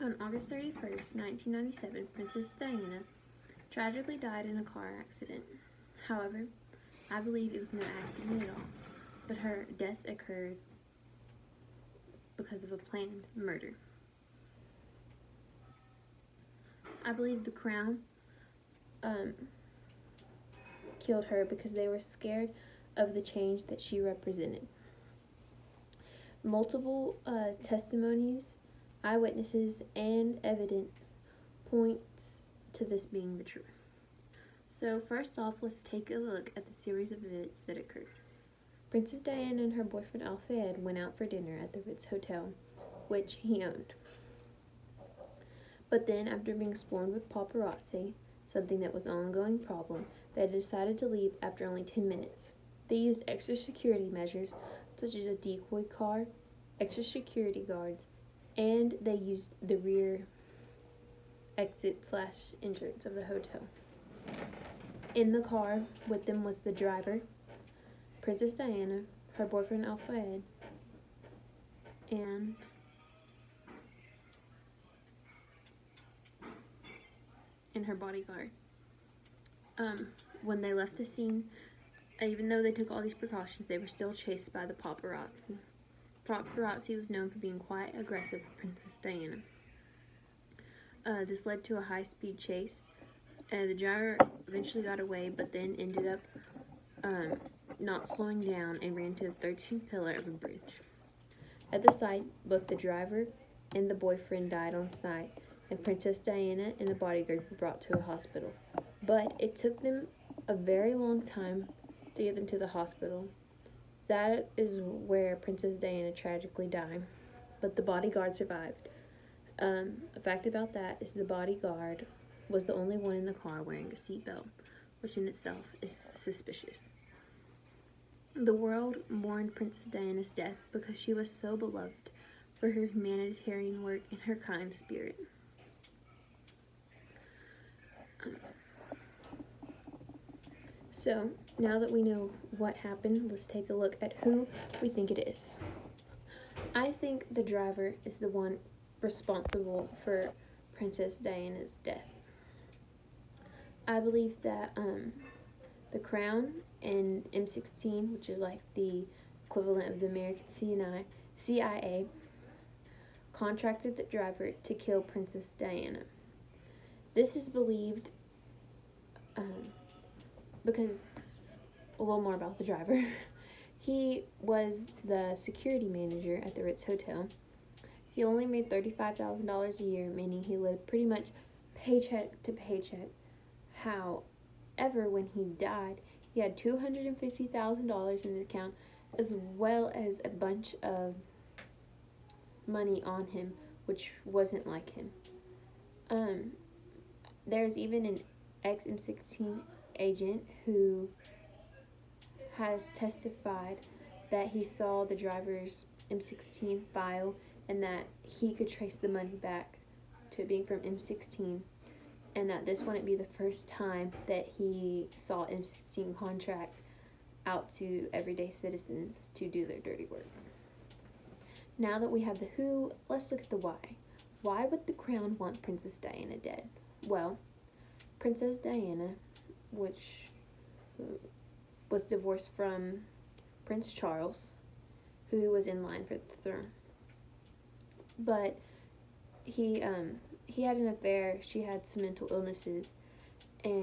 On August 31st, 1997, Princess Diana tragically died in a car accident. However, I believe it was no accident at all, but her death occurred because of a planned murder. I believe the crown killed her because they were scared of the change that she represented. Multiple testimonies, eyewitnesses, and evidence points to this being the truth. So first off, let's take a look at the series of events that occurred. Princess Diana and her boyfriend Al-Fayed went out for dinner at the Ritz Hotel, which he owned. But then, after being swarmed with paparazzi, something that was an ongoing problem, they decided to leave after only 10 minutes. They used extra security measures, such as a decoy car, extra security guards, and they used the rear exit/entrance of the hotel. In the car with them was the driver, Princess Diana, her boyfriend Al-Fayed, and her bodyguard. When they left the scene, even though they took all these precautions, they were still chased by the paparazzi. Paparazzi was known for being quite aggressive with Princess Diana. This led to a high-speed chase. The driver eventually got away, but then ended up not slowing down and ran to the 13th pillar of a bridge. At the site, both the driver and the boyfriend died on site, and Princess Diana and the bodyguard were brought to a hospital. But it took them a very long time to get them to the hospital. That is where Princess Diana tragically died, but the bodyguard survived. A fact about that is the bodyguard was the only one in the car wearing a seatbelt, which in itself is suspicious. The world mourned Princess Diana's death because she was so beloved for her humanitarian work and her kind spirit. So, now that we know what happened, let's take a look at who we think it is. I think the driver is the one responsible for Princess Diana's death. I believe that the Crown and M16, which is like the equivalent of the American CIA, contracted the driver to kill Princess Diana. This is believed because a little more about the driver. He was the security manager at the Ritz Hotel. He only made $35,000 a year, meaning he lived pretty much paycheck to paycheck. However, when he died, he had $250,000 in his account, as well as a bunch of money on him, which wasn't like him. There's even an ex-M16 agent who has testified that he saw the driver's M16 file and that he could trace the money back to it being from M16, and that this wouldn't be the first time that he saw M16 contract out to everyday citizens to do their dirty work. Now that we have the who, let's look at the why. Why would the Crown want Princess Diana dead? Well, Princess Diana, which was divorced from Prince Charles, who was in line for the throne. But he had an affair. She had some mental illnesses,